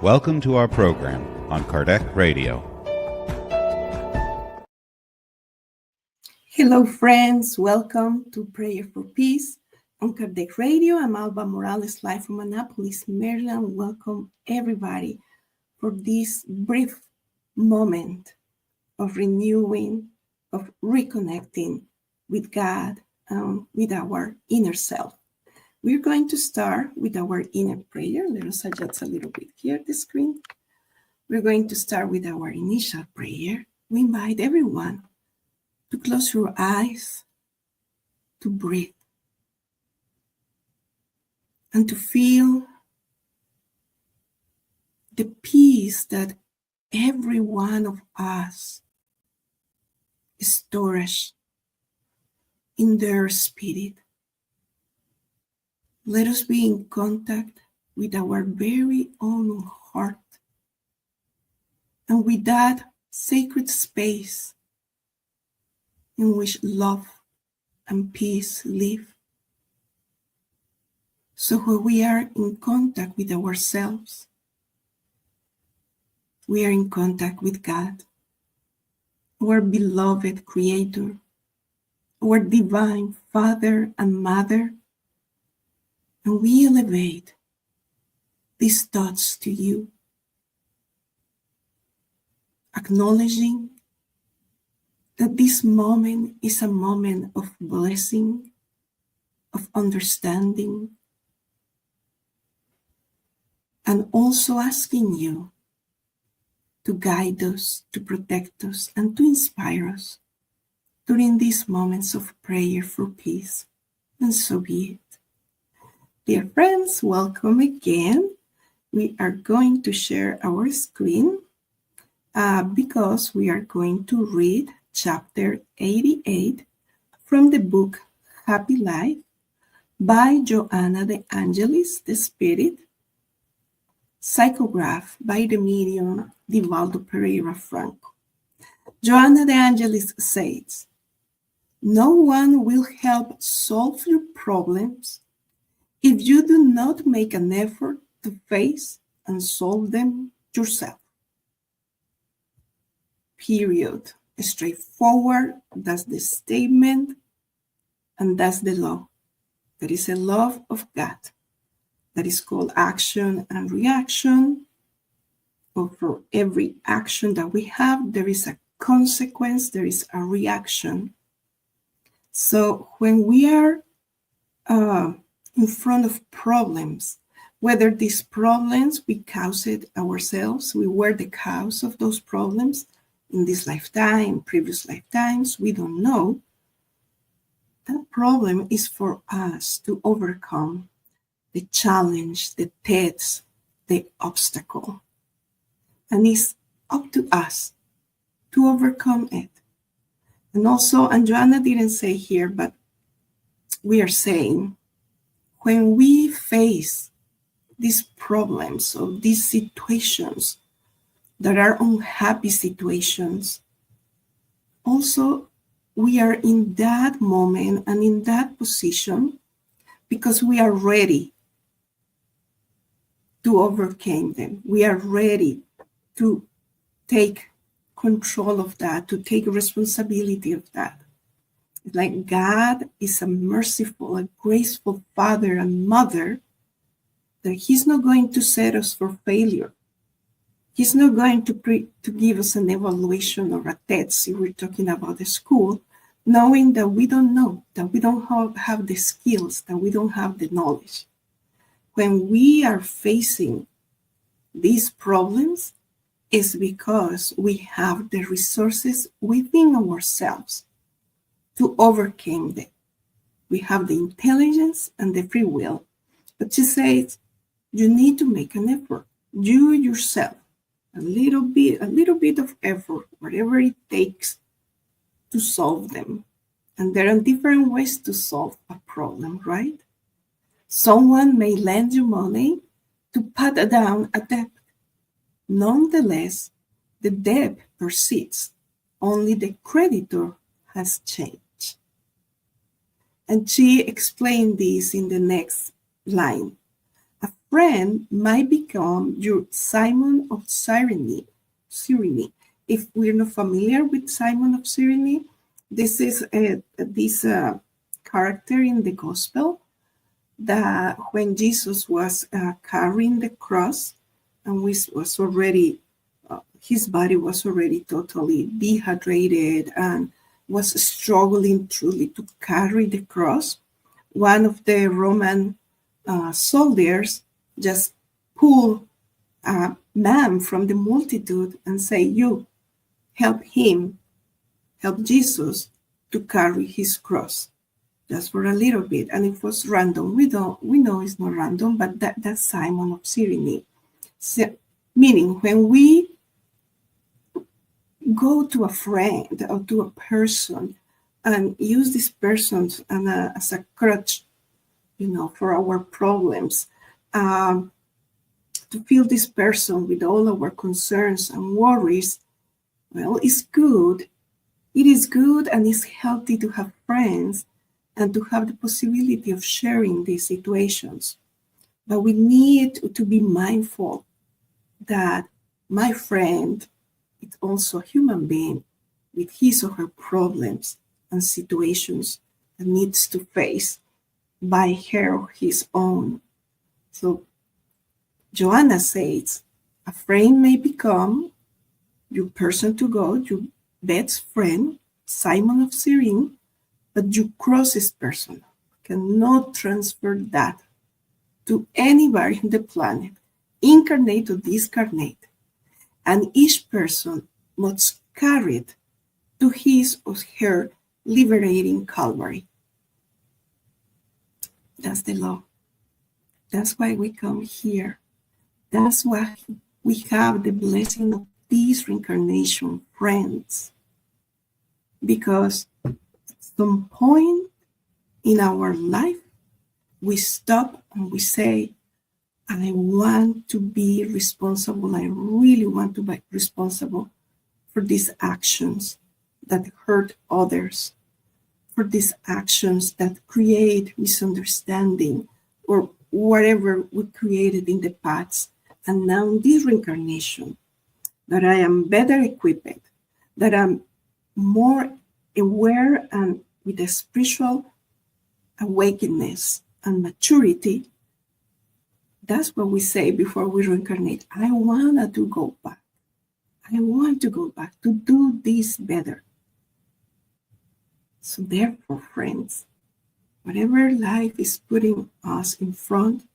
Welcome to our program on Kardec Radio. Hello, friends. Welcome to Prayer for Peace on Kardec Radio. I'm Alba Morales, live from Annapolis, Maryland. Welcome, everybody, for this brief moment of renewing, of reconnecting with God and with our inner self. We're going to start with our inner prayer. Let us adjust a little bit here the screen. We're going to start with our initial prayer. We invite everyone to close your eyes, to breathe, and to feel the peace that every one of us stores in their spirit. Let us be in contact with our very own heart and with that sacred space in which love and peace live. So when we are in contact with ourselves, we are in contact with God, our beloved Creator, our divine Father and Mother, and we elevate these thoughts to you, acknowledging that this moment is a moment of blessing, of understanding, and also asking you to guide us, to protect us, and to inspire us during these moments of prayer for peace. And so be it. Dear friends, welcome again. We are going to share our screen because we are going to read chapter 88 from the book Happy Life by Joanna de Angelis, the Spirit, psychographed by the medium Divaldo Franco. Joanna de Angelis says, "No one will help solve your problems if you do not make an effort to face and solve them yourself." Period. Straightforward. That's the statement, and that's the law. There is a law of God that is called action and reaction. Or for every action that we have, there is a consequence, there is a reaction. So when we are in front of problems, whether these problems we caused it ourselves, we were the cause of those problems in this lifetime, previous lifetimes, we don't know. That problem is for us to overcome the challenge, the test, the obstacle. And it's up to us to overcome it. And also, and Joanna didn't say here, but we are saying, when we face these problems or these situations that are unhappy situations, also we are in that moment and in that position because we are ready to overcome them. We are ready to take control of that, to take responsibility of that. Like God is a merciful, a graceful Father and Mother, that He's not going to set us for failure. He's not going to give us an evaluation or a test if we're talking about the school, knowing that we don't know, that we don't have the skills, that we don't have the knowledge. When we are facing these problems, it's because we have the resources within ourselves to overcome them. We have the intelligence and the free will. But she says, you need to make an effort. You yourself, a little bit of effort, whatever it takes to solve them. And there are different ways to solve a problem, right? Someone may lend you money to pay down a debt. Nonetheless, the debt persists. Only the creditor has changed. And she explained this in the next line. A friend might become your Simon of Cyrene. If we're not familiar with Simon of Cyrene, this is this character in the gospel that when Jesus was carrying the cross and was already, his body was already totally dehydrated and was struggling truly to carry the cross, one of the Roman soldiers just pulled a man from the multitude and say, "You help him, help Jesus to carry his cross." Just for a little bit, and it was random. We know it's not random, but that's Simon of Cyrene. So, meaning when we go to a friend or to a person and use this person as a crutch, for our problems, to fill this person with all our concerns and worries, well, it's good. It is good and it's healthy to have friends and to have the possibility of sharing these situations. But we need to be mindful that my friend is also a human being with his or her problems and situations that needs to face by her or his own. So Joanna says, a friend may become your person to go, your best friend, Simon of Cyrene, but your cross is personal. Cannot transfer that to anybody in the planet, incarnate or discarnate. And each person must carry it to his or her liberating Calvary. That's the law. That's why we come here. That's why we have the blessing of these reincarnation friends. Because at some point in our life, we stop and we say, I want to be responsible. I really want to be responsible for these actions that hurt others, for these actions that create misunderstanding or whatever we created in the past. And now in this reincarnation, that I am better equipped, that I'm more aware and with a spiritual awakeness and maturity. That's what we say before we reincarnate. I want to go back. I want to go back to do this better. So therefore, friends, whatever life is putting us in front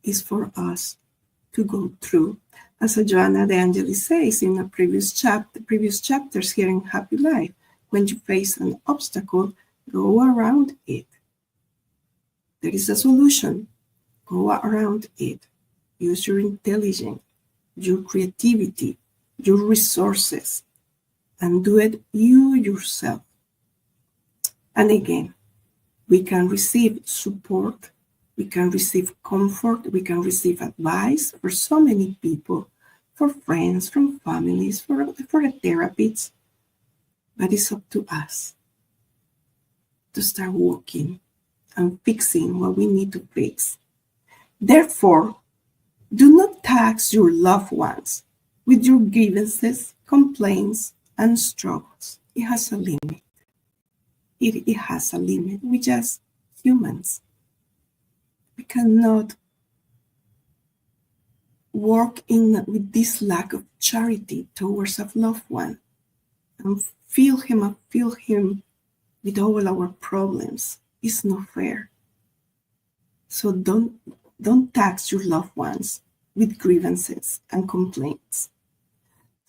is for us to go through. As Joanna de Angelis says in a previous chapters here in Happy Life, when you face an obstacle, go around it. There is a solution. Go around it. Use your intelligence, your creativity, your resources, and do it you yourself. And again, we can receive support, we can receive comfort, we can receive advice for so many people, for friends, from families, for a therapist. But it's up to us to start working and fixing what we need to fix. Therefore, do not tax your loved ones with your grievances, complaints, and struggles. It has a limit. It has a limit. We're just humans. We cannot work with this lack of charity towards a loved one and feel him with all our problems. It's not fair. So don't tax your loved ones with grievances and complaints.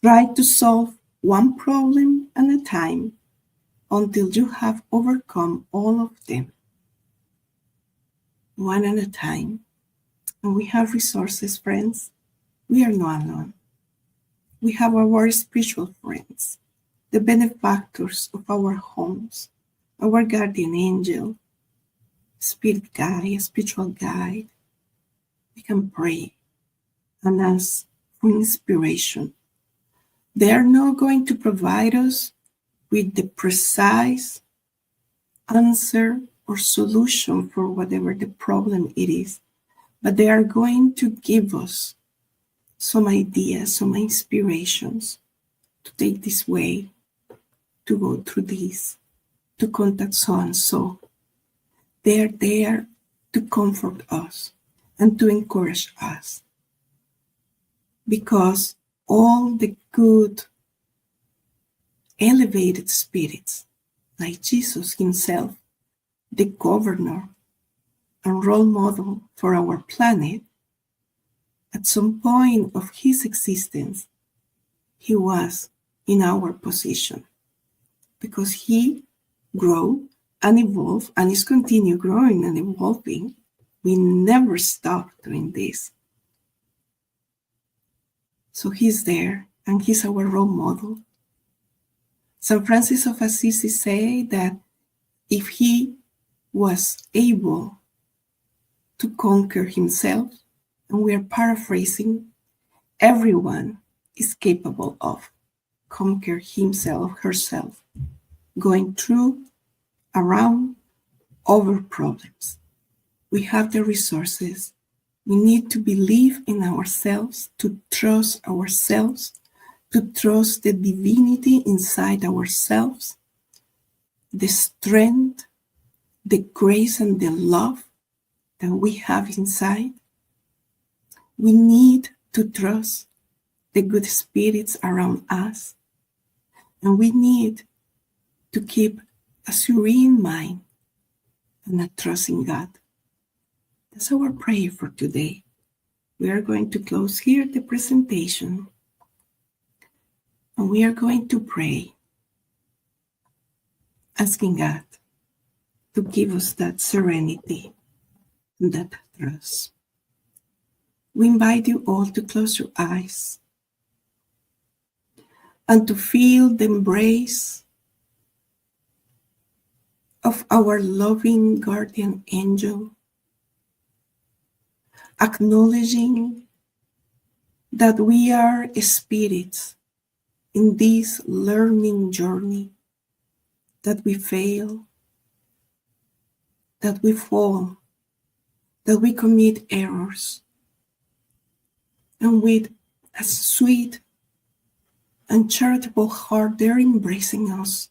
Try to solve one problem at a time until you have overcome all of them. One at a time. And we have resources, friends. We are not alone. We have our spiritual friends, the benefactors of our homes, our guardian angel, spirit guide, spiritual guide. We can pray and ask for inspiration. They are not going to provide us with the precise answer or solution for whatever the problem it is, but they are going to give us some ideas, some inspirations to take this way, to go through this, to contact so and so. They are there to comfort us and to encourage us. Because all the good, elevated spirits, like Jesus himself, the governor and role model for our planet, at some point of his existence, he was in our position because he grew and evolved and is continue growing and evolving. We never stop doing this. So he's there and he's our role model. St. Francis of Assisi say that if he was able to conquer himself, and we are paraphrasing, everyone is capable of conquer himself, herself, going through, around, over problems. We have the resources. We need to believe in ourselves, to trust ourselves, to trust the divinity inside ourselves, the strength, the grace, and the love that we have inside. We need to trust the good spirits around us, and we need to keep a serene mind and a trust in God. That's our prayer for today. We are going to close here the presentation, and we are going to pray, asking God to give us that serenity and that trust. We invite you all to close your eyes and to feel the embrace of our loving guardian angel, acknowledging that we are spirits in this learning journey, that we fail, that we fall, that we commit errors, and with a sweet and charitable heart, they're embracing us,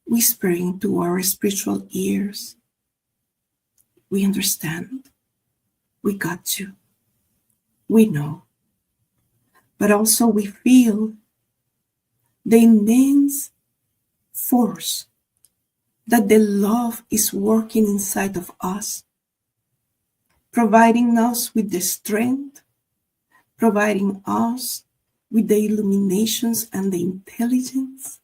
whispering to our spiritual ears, we understand, we got you, we know. But also we feel the immense force that the love is working inside of us, providing us with the strength, providing us with the illuminations and the intelligence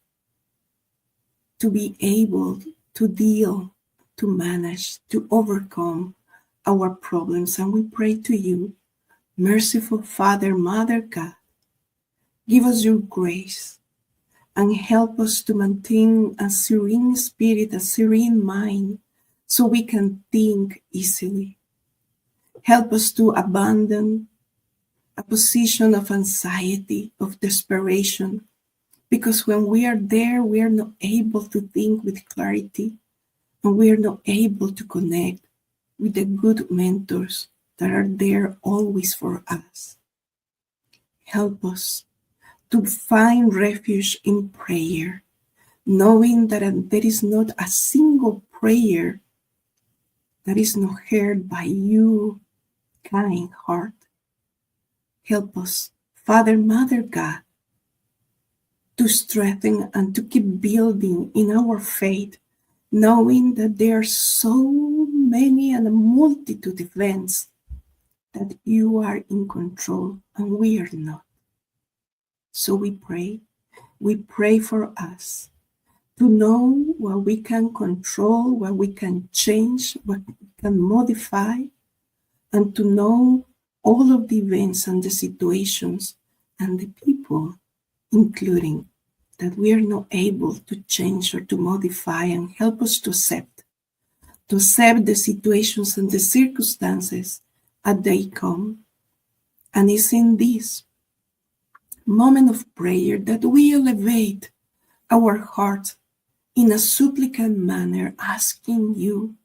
to be able to deal, to manage, to overcome our problems. And we pray to you, merciful Father, Mother God, give us your grace and help us to maintain a serene spirit, a serene mind, so we can think easily. Help us to abandon a position of anxiety, of desperation, because when we are there, we are not able to think with clarity, and we are not able to connect with the good mentors that are there always for us. Help us to find refuge in prayer, knowing that there is not a single prayer that is not heard by you, kind heart. Help us, Father, Mother God, to strengthen and to keep building in our faith, knowing that there are so many and a multitude of events that you are in control and we are not. So we pray for us to know what we can control, what we can change, what we can modify, and to know all of the events and the situations and the people, including that we are not able to change or to modify, and help us to accept the situations and the circumstances as they come. And it's in this moment of prayer that we elevate our heart in a supplicant manner, asking you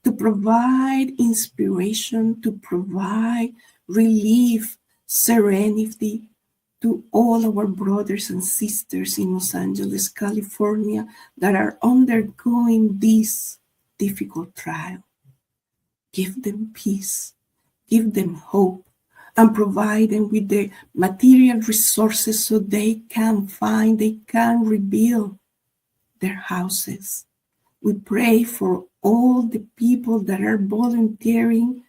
to provide inspiration, to provide relief, serenity to all our brothers and sisters in Los Angeles, California, that are undergoing this difficult trial. Give them peace, give them hope, and provide them with the material resources so they can rebuild their houses. We pray for all the people that are volunteering,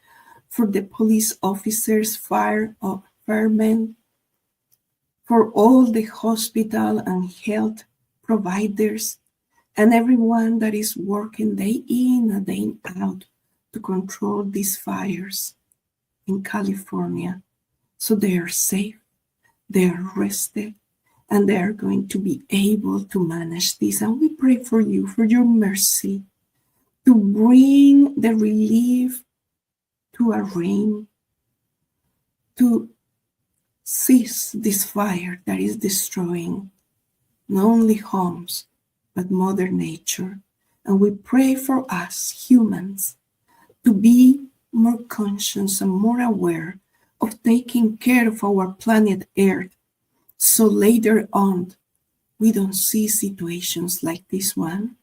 for the police officers, firemen, for all the hospital and health providers, and everyone that is working day in and day out to control these fires in California, so they are safe, they are rested, and they are going to be able to manage this. And we pray for you, for your mercy, to bring the relief to a rain, to cease this fire that is destroying not only homes, but Mother Nature. And we pray for us humans to be more conscious and more aware of taking care of our planet Earth, so later on we don't see situations like this one.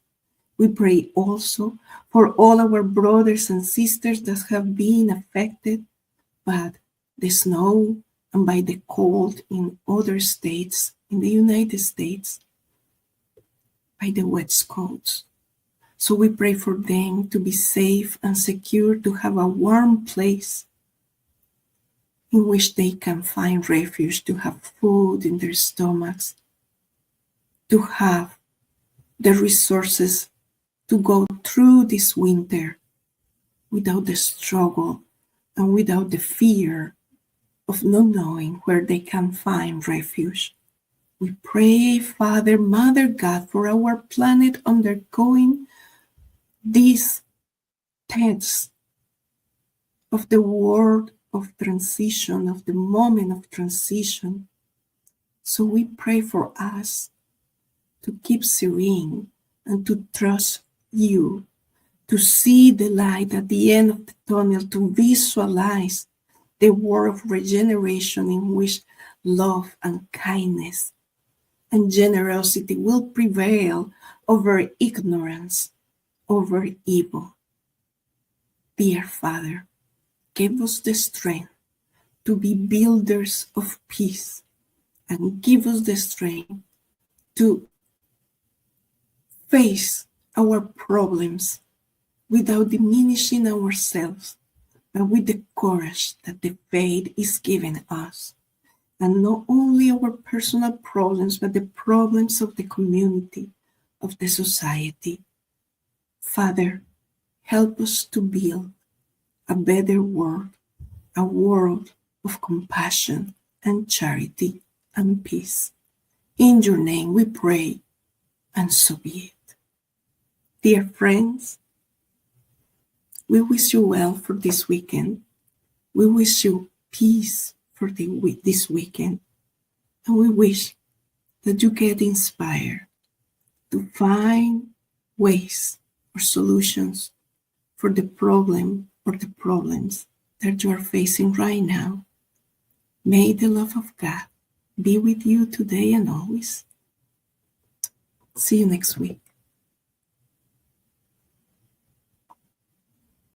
We pray also for all our brothers and sisters that have been affected by the snow and by the cold in other states, in the United States, by the wet coats. So we pray for them to be safe and secure, to have a warm place in which they can find refuge, to have food in their stomachs, to have the resources to go through this winter without the struggle and without the fear of not knowing where they can find refuge. We pray, Father, Mother God, for our planet undergoing this test of the world of transition, of the moment of transition. So we pray for us to keep serene and to trust you, to see the light at the end of the tunnel, to visualize the world of regeneration in which love and kindness and generosity will prevail over ignorance, over evil. Dear Father, give us the strength to be builders of peace, and give us the strength to face our problems without diminishing ourselves, but with the courage that the faith is giving us. And not only our personal problems, but the problems of the community, of the society. Father, help us to build a better world, a world of compassion and charity and peace. In your name we pray, and so be it. Dear friends, we wish you well for this weekend. We wish you peace for this weekend. And we wish that you get inspired to find ways or solutions for the problem or the problems that you are facing right now. May the love of God be with you today and always. See you next week.